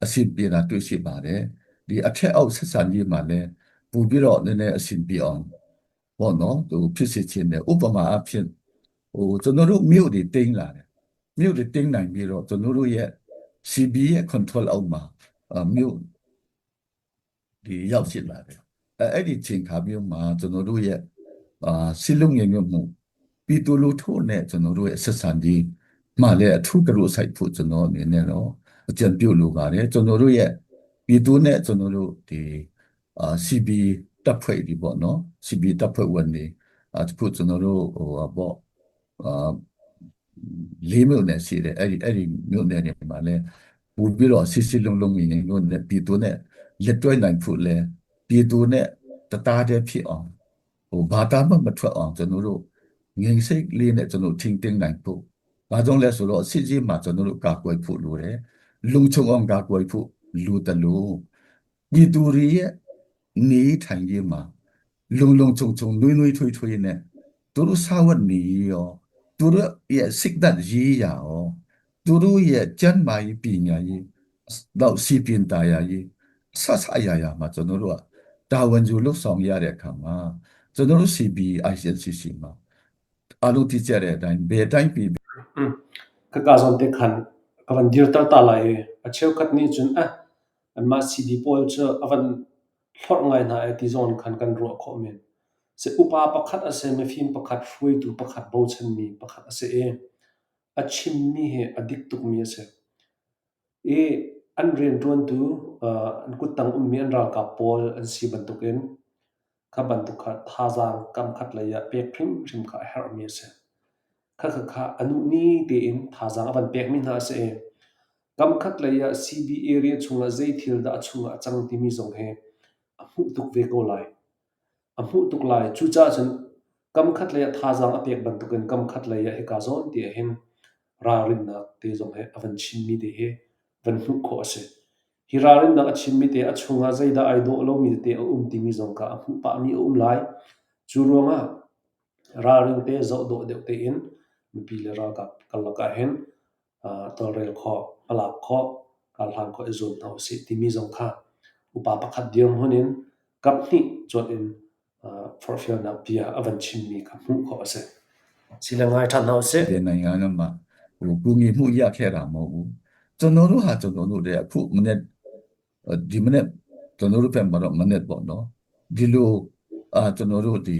အစီပြေတာတွေ့ရှိပါတယ်ဒီအထက်အောက်ဆက်ဆံရေးမှာလည်းပူပြီးတော့နည်းနည်းအစီပြေအောင်ဘောနော်သူဖြစ်စေခြင်းနဲ့ဥပမာအဖြစ်ကျွန်တော်တို့မြို့တွေတင်းလာတယ်မြို့တွေတင်းနိုင်ပြီးတော့ကျွန်တော်တို့ရဲ့ CB ရဲ့ control အောက်မှာမြို့ဒီရောက်ရှိလာတယ်အဲ့ဒီချိန်ခါမျိုးမှာကျွန်တော်တို့ရဲ့စီလုံးငယ်မျိုးမှုပြည်သူလူထုနဲ့ကျွန်တော်တို့ရဲ့ဆက်ဆံရေးမှလည်းအထူးကရုစိုက်ဖို့ကျွန်တော်အနေနဲ့တော့အကြံပြုလိုပါတယ်ကျွန်တော်တို့ရဲ့ပြည်သူနဲ့ကျွန်တော်တို့ဒီCB တပ်ဖွဲ့ဒီပေါ့နော် CB တပ်ဖွဲ့ဝင်တွေအခုကျွန်တော်တို့ပေါ့လေးမြို့နယ်ရှိတယ်အဲ့ဒီမြို့နယ်တွေမှာလည်း ပူပြီးတော့စစ်စစ်လုံးလုံးမြင်လို့နဲ့ပြည်သူနဲ့လက်တွဲနိုင်ဖို့လဲပြည်သူနဲ့တသားတည်းဖြစ်အောင်ဘာသာမှမထွက်အောင်ကျွန်တော်တို့ငြိမ်စိတ်လေးနဲ့ကျွန်တော်ထင်တင်နိုင်ဖို့ဘာကြောင့်လဲဆိုတော့စစ်စစ်မှာကျွန်တော်တို့ကာကွယ်ဖို့လိုတယ်လုံခြုံအောင်ကာကွယ်ဖို့လိုတယ်လို့ပြည်သူတွေရဲ့နေထိုင်ရေးမှာလုံခြုံနွေးထွေးနဲ့သူတို့စာဝတ်နေရောသူတို့ရဲ့စိတ်ဓာတ်ရေးရာရောသူတို့ရဲ့ကျန်းမာရေးပညာရေးတော့စီပင်တရားရေးဆက်အရာမှာကျွန်တော်တို့ကတာဝန်ယူလုပ်ဆောင်ရတဲ့အခါမှာကျွန်တော်တို့ CBICNCC မှာအလုပ်တိကျတဲ့အတိုင်းဘယ်တိုင်းပြည် ka ka zon te khan avan dir tar ta lai a cheu khat ni chun a an ma cd pol cha avan thlor ngai na e ti zon khan kan ro kho men se upa pakhat ase me phim pakhat hrui tu pakhat bo chen mi pakhat ase e a chim mi he adik tuk mi ase e an ren tuan tu an kutang mi an ral ka pol an si bantuken kha bantuk kha thazang kam khat la ya pek phim rim kha her mi ase kha anu ni te in thazang avan pek mi na se kam khat la ya cb area chunga zai thil da chunga chang ti mi zong he amu tuk ve ko lai amu tuk lai chu cha chen kam khat la ya thazang apek bantuken kam khat la ya he ka zon ti hen ra rin na te zong he avan chin mi te he van hu kho ase hirarin na chin mi te achunga zai da ai do lo mi te ti mi zong ka amu pa mi lai chu ronga ra ring te zo do de te in mi le ra ka kalaka hen torel kho palak kho kalhan kho ezon tau si ti mi zong kha upa pakhat diam honin kapni chot in for fear na pia avan chin mi ka mu kho ase silangai than nau se တဲ့နိုင်ငံကမှကူညီမှုရခဲ့တာမဟုတ်ဘူးကျွန်တော်တို့ဟာကျွန်တော်တို့တဲ့အခုမနေ့ဒီမနေ့ကျွန်တော်တို့ပြန်မှာတော့မနေ့ပေါ့နော်ဒီလိုကျွန်တော်တို့ဒီ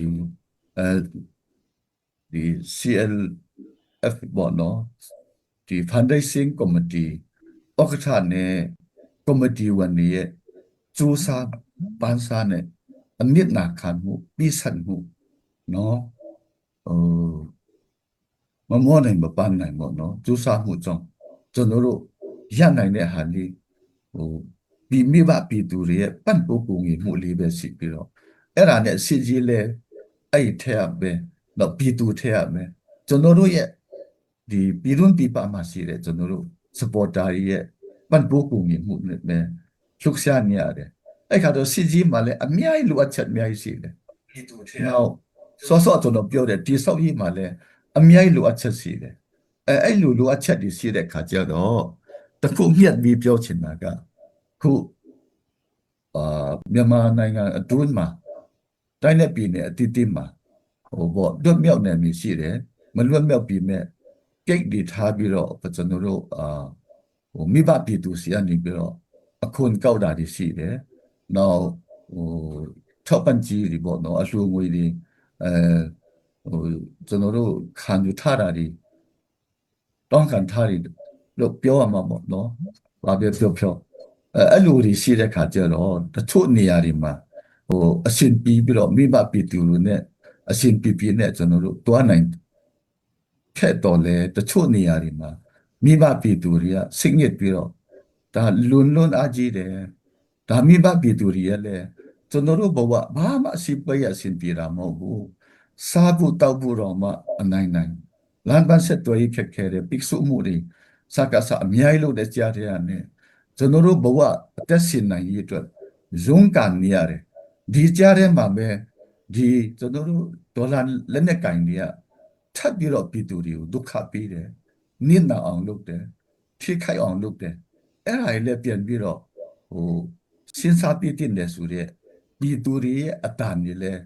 CLF ပေါ့နော်ဒီ fundraising committee ဥက္ကဋ္ဌနဲ့ committee ဝင်ရဲ့စူးစမ်းပန်းစားနဲ့အနစ်နာခံမှုပြီးဆက်မှုနော်မမောနိုင်မပန်းနိုင်ပေါ့နော်စူးစမ်းမှုကြောင့်ကျွန်တော်တို့ရနိုင်တဲ့ဟာလေးပြီးမိဘပြည်သူတွေရဲ့ပန့်ပိုးကူညီမှုလေးပဲရှိပြီးတော့အဲ့ဒါနဲ့စစ်ကြီးလဲအဲ့ထက်ပဲတော့ပြည်သူထက်ပဲကျွန်တော်တို့ရဲ့ဒီပြည်တွင်းပြည်ပမှာရှိတဲ့ကျွန်တော်တို့ supporter ရဲ့ပန့်ပိုးကူညီမှုနဲ့ပဲလှုပ်ရှားနေရတယ်အဲ့ခါတော့စစ်ကြီးမှာလည်းအများကြီးလိုအပ်ချက်အများကြီးရှိတယ်ပြည်သူထက်နောက်စောစောကျွန်တော်ပြောတဲ့ဒီဆောက်ရေးမှာလည်းအများကြီးလိုအပ်ချက်ရှိတယ်အဲ့လိုအပ်ချက်တွေရှိတဲ့ခါကျတော့တခုမြတ်ပြီးပြောချင်တာကခုမြန်မာနိုင်ငံအတွင်းမှာတိုင်းနဲ့ပြည်နယ်အတိအကျမှာပေါ့လွတ်မြောက်နယ်မြေရှိတယ်မလွတ်မြောက်ပြည်မဲ့ကိတ်တွေထားပြီးတော့ကျွန်တော်တို့မိဘပြည်သူစီအနေပြီးတော့အခွန်ကောက်တာတွေရှိတယ်နောက်ထောက်ပံ့ကြီးတွေပေါ့နော်အလှူငွေတွေကျွန်တော်တို့ခံယူထားတာတွေတောင်းခံထားတယ်လို့ပြောရမှာပေါ့နော်ဘာပြောအဲ့လိုတွေရှိတဲ့ခါကျတော့တချို့နေရာတွေမှာအရှင်ပြီးပြီးတော့မိဘပြည်သူတွေနဲ့အရှင်ပြနဲ့ကျွန်တော်တို့တွားနိုင်ခဲ့တော့လေတချို့နေရာတွေမှာမိဘပြည်သူတွေကစိတ်ညစ်ပြီးတော့ဒါလွန်အားကြီးတယ်ဒါမိဘပြည်သူတွေရဲ့လေကျွန်တော်တို့ဘဝဘာမှအစီပရအရှင်ပြေတာမဟုတ်ဘူးစားဖို့တောက်ဖို့တော့မှအနိုင်လမ်းပန်းဆက်တော်ကြီးခက်ခဲတယ်ပိစုမှုတွေစကားစအများကြီးလို့တဲ့ကြားတဲ့အနေကျွန်တော်တို့ဘဝအသက်ရှင်နိုင်ရေးအတွက်ရုန်းကန်နေရတယ်ဒီကြားထဲမှာပဲဒီကျွန်တော်တို့ဒေါ်လာလက်နဲ့ကင်တွေကထပ်ပြီးတော့ပြည်သူတွေကိုဒုက္ခပေးတယ်နစ်နာအောင်လုပ်တယ်ထိခိုက်အောင်လုပ်တယ်အဲ့ဒါလည်းပြန်ပြီးတော့စဉ်းစားပြည့်တင်တယ်ဆိုတဲ့ပြည်သူတွေရဲ့အတန်တွေလည်း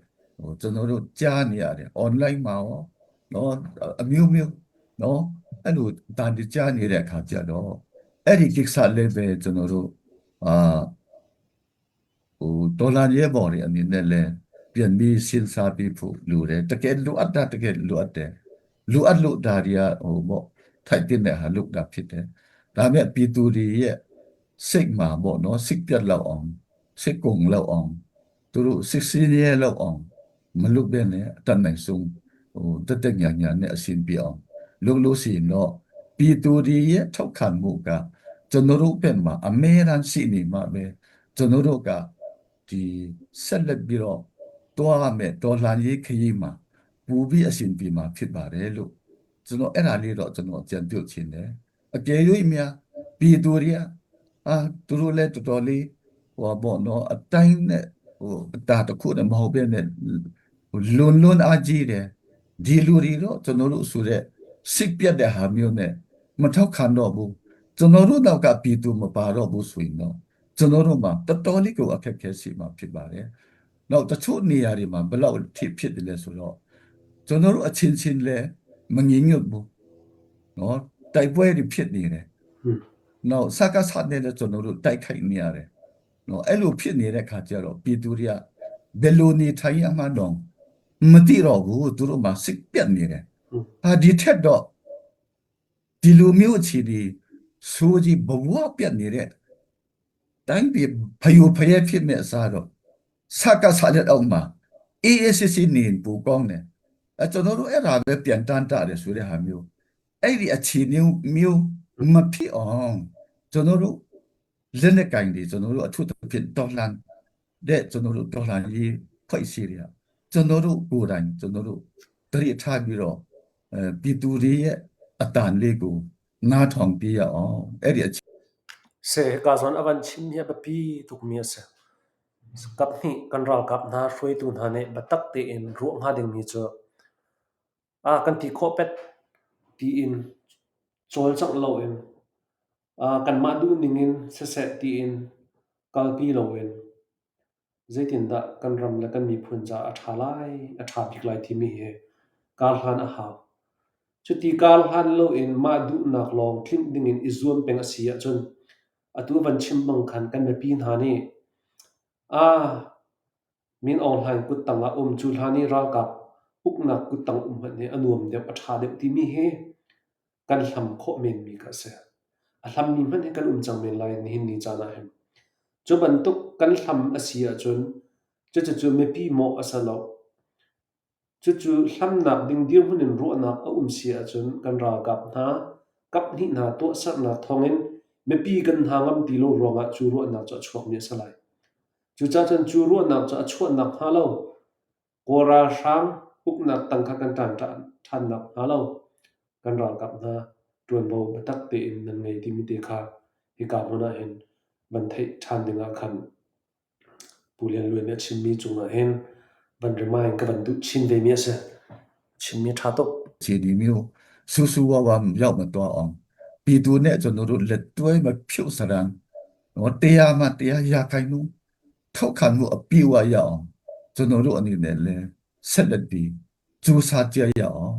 ကျွန်တော်တို့ကြားနေရတယ် online မှာရောနော်အမျိုးနော်အဲ့လိုတန်ကြားနေတဲ့အခါကျတော့အဲ့ဒီကိစ္စလည်းပဲကျွန်တော်တို့ဒေါ်လာရဲပေါ်တွေအနေနဲ့လည်းပြန်ပြီးစဉ်းစားပြီးဖို့လိုတယ်တကယ်လိုအပ်တယ်လိုအပ်လို့ဒါတွေကပေါ့ထိုက်တဲ့ဟာလုပ်တာဖြစ်တယ်ဒါပေမဲ့ပြည်သူတွေရဲ့စိတ်မှာပေါ့နော်စိတ်ပြတ်လောက်အောင်စိတ်ကုန်လောက်အောင်သူတို့စိတ်ဆင်းရဲလောက်အောင်မလုပ်ဘဲနဲ့အတတ်နိုင်ဆုံးတက်ညာနဲ့အရှင်ပြအောင်လုပ်လို့ရှိရင်တော့ပြည်သူတွေရဲ့ထောက်ခံမှုက ကျွန်တော်တို့ဘက်မှာအမဲရန်ရှိနေမှာပဲကျွန်တော်တို့ကဒီဆက်လက်ပြီးတော့တွားရမယ်ဒေါ်လာရေးခရီးမှာပူပြီးအရှင်ပြေမှာဖြစ်ပါတယ်လို့ကျွန်တော်အဲ့ဒါလေးတော့ကျွန်တော်ကြံပြုတ်ခြင်းတယ်အကယ်၍များပြည်သူတွေကသူတို့လည်းတော်တော်လေးဟိုပေါ့နော်အတိုင်းနဲ့ဟိုအတာတစ်ခုနဲ့မဟုတ်ပဲနဲ့လွန်အားကြီးတယ်ဒီလူတွေတော့ကျွန်တော်တို့ဆိုတဲ့စစ်ပြတ်တဲ့ဟာမျိုးနဲ့မထောက်ခံတော့ဘူးကျွန်တော်တို့တော့ကပြည်သူမပါတော့ဘူးဆိုရင်တော့ကျွန်တော်တို့မှာတော်တော်လေးကိုအခက်အခဲရှိမှာဖြစ်ပါတယ်။နောက်တချို့နေရာတွေမှာဘယ်လောက်ဖြစ်တယ်လဲဆိုတော့ကျွန်တော်တို့အချင်းချင်းလည်းမငြင်းညွတ်ဘူး။နော်တိုက်ပွဲတွေဖြစ်နေတယ်။နောက်စကားဆက်နေလည်းကျွန်တော်တို့တိုက်ခိုက်နေရတယ်။နော်အဲ့လိုဖြစ်နေတဲ့ခါကျတော့ပြည်သူတွေကဘယ်လိုနေထိုင်ရမှန်းတော့မသိတော့ဘူးသူတို့မှာစိတ်ပြတ်နေတယ်။ဒီထက်တော့ဒီလိုမျိုးအခြေဒီဆိုကြီးဘဝပြတ်နေတဲ့တိုင်းပြည်ဖယိုဖယဲဖြစ်မဲ့အစားတော့စကားဆက်တဲ့အောင်မှာအေးအေးစစ်စစ်နေပူကောင်းတယ်ကျွန်တော်တို့အဲ့ဒါပဲပြန်တန်းတာတယ်ဆိုတဲ့ဟာမျိုးအဲ့ဒီအခြေအနေမျိုးမဖြစ်အောင်ကျွန်တော်တို့လက်နဲ့ကင်တွေကျွန်တော်တို့အထုပ်ဖြစ်တော်လန်တဲ့ကျွန်တော်တို့တော်လန်ရေးဖွဲ့စည်းရကျွန်တော်တို့ကိုယ်တိုင်ကျွန်တော်တို့တရိထားပြီးတော့ပြည်သူတွေရဲ့အတန်လေးကိုနားထောင်ပြရအောင်အဲ့ဒီ se ka zon avan chim hi bapi tukmia se kap ni kanral kap na hroi tu na ne batak te in ru nga ding mi cho kan ti kho pet ti in chol chak lo in kan ma du ningin se ti in kalpi lo in zaitin da kan ram la kan mi phun cha athalai atha biklai thi mi he kal han a ha chuti kal han lo in ma du nak long thin ding in izum peng asia chun atu van chim bang khan kan me pin ha ni min online kut tanga chul hani ra ka ukna kut tang ne anuam de atha de ti mi he kan hlam kho men mi ka se a hlam ni man he kan chang men lai ni hin ni chana hem chu ban tuk kan hlam asia chun chu me pi mo asalo chu hlam nak ding dir hunin ru na sia chun kan ra kap ni na to sar na thongin me pi kan hangam ti lo ronga chu ru na cha chuak ni salai chu cha chan chu ru na cha chuak na halo kora sham uk na tang kha kan tan than na halo kan ra kap na tuan bo batak te in nan ngai ti mi te kha hi ka hona hen ban thai than dinga khan pulian luan na chimmi chunga hen ban remind ka ban du chin ve mi se chimmi tha tok ခြေဒီမျိုးစူးစူးဝါးဝါရောက်မသွားအောင်ပြည်သူနဲ့ကျွန်တော်တို့လက်တွဲမဖြုတ်စရန်တော့တရားမှတရားရခိုင်မှုထောက်ခံမှုအပြည့်အဝရအောင်ကျွန်တော်တို့အနေနဲ့လည်းဆက်လက်ပြီးစူးစမ်းကြရအောင်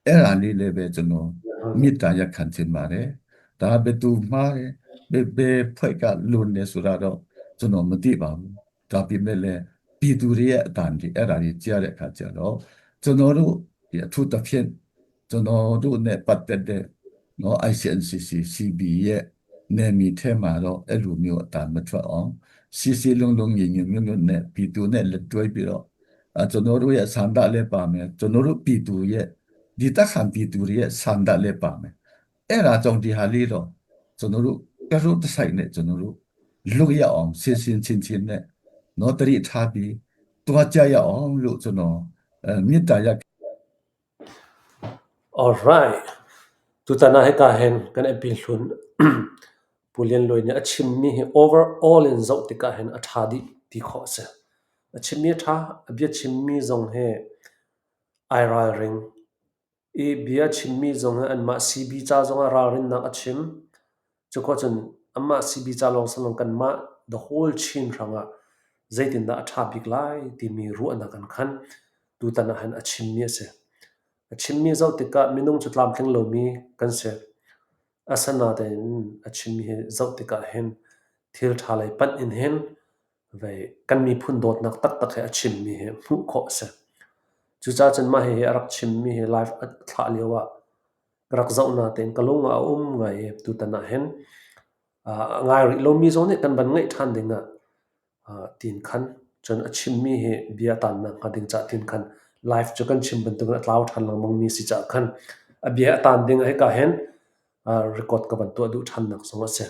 အဲ့ဒါလေးလည်းပဲကျွန်တော်မေတ္တာရက်ခံချင်ပါတယ်ဒါဘယ်သူမှားတယ်ဘယ်ဖွဲ့ကလွန်နေဆိုတာတော့ကျွန်တော်မသိပါဘူးဒါပေမဲ့လည်းပြည်သူတွေရဲ့အတန်ကြီးအဲ့ဒါကြီးကြားတဲ့အခါကျတော့ကျွန်တော်တို့ဒီအထူးသဖြင့်ကျွန်တော်တို့နဲ့ပတ်သက်တဲ့နော် ICNCC CB ရဲ့နေမီထဲမှာတော့အဲ့လိုမျိုးအတန်မထွက်အောင်စီလုံးလုံးညီမျိုးနဲ့ပြည်သူနဲ့လက်တွဲပြီးတော့ကျွန်တော်တို့ရဲ့ဆန္ဒလည်းပါမယ်ကျွန်တော်တို့ပြည်သူရဲ့ဒီတခါပြည်သူရဲ့ဆန္ဒလည်းပါမယ်အဲ့ဒါကြောင့်ဒီဟာလေးတော့ကျွန်တော်တို့ကရုတဆိုင်နဲ့ကျွန်တော်တို့လွတ်ရအောင်စင်ချင်းနဲ့နော်တရိထားပြီးတွားကြရအောင်လို့ကျွန်တော်မေတ္တာရက် alright tu ta na he ka hen kan epil hlun pulian loi ne achim mi he overall in zau ti ka hen atha di ti kho se achim mi tha abya chim mi zong he ira ring e bia chim mi zong an ma cb cha zong ra rin na achim chukho chun amma cb cha long salong kan ma the whole chin ranga zaitin da atha bik lai ti mi ru ana kan khan tu ta na han achim mi se achim mi zau ti ka minung chutlam tling lo mi kan se asana den achim mi zau ti ka hen thil thalai pan in hen ve kan mi phun dot nak tak tak he achim mi he phu kho se chu cha chen ma he arak chim mi he life thla lewa rak zau na ten kalunga ngai tu ta na hen ngai ri lo mi zo ne kan ban ngai than dinga tin khan chon achim mi he bia tan na ngading cha tin khan life chu kan chim ban tu na tlaw than lang mong mi si cha khan abia tan ding he ka hen record ka ban tu du than nak songa se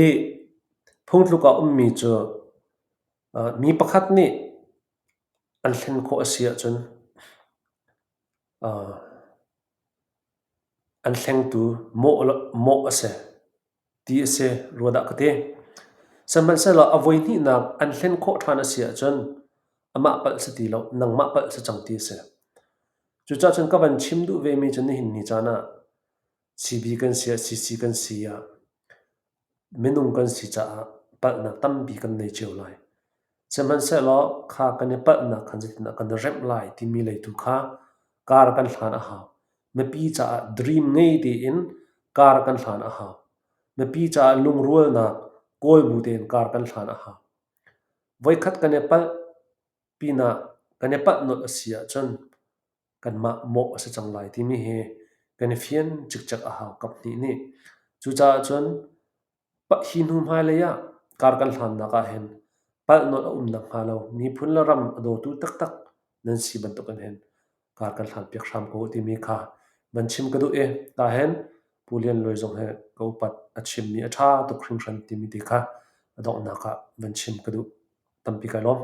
e phung lu ka mi chu mi pakhat ni an thlen kho asia chun an thleng tu mo ase ti ase ruada kate saman sa la avoi ni na an thlen kho thana sia chun ama pal sa ti lo nang ma pal sa chang ti se chu cha chun ka ban chim du ve mi chun hin ni chana cb kan sia cc kan sia menung kan si cha pal na tam bi kan nei cheu lai saman sa lo kha kan ne pal na khan jit na kan rem lai ti mi lai tu kha kar kan thana ha me pi cha dream ngei ti in kar kan thana ha me pi cha lung rual na koi bu ten kar kan thana ha voi khat kan ne pal pina kan ne pat not asia chun kan ma mo asa chang lai ti mi he kan ne fian chik chak a ha kap ni chu cha chun pa hin hum hai le ya kar kan thlan na ka hen pal not na ha lo mi phun la ram do tu tak tak nan si ban to kan hen kar kan thlan pek sham ko ti mi kha ban chim ka du e ta hen pulian loi zong he ko pat achim ni atha to khring ran ti mi ti kha adok na ka ban chim ka du tam pi ka lom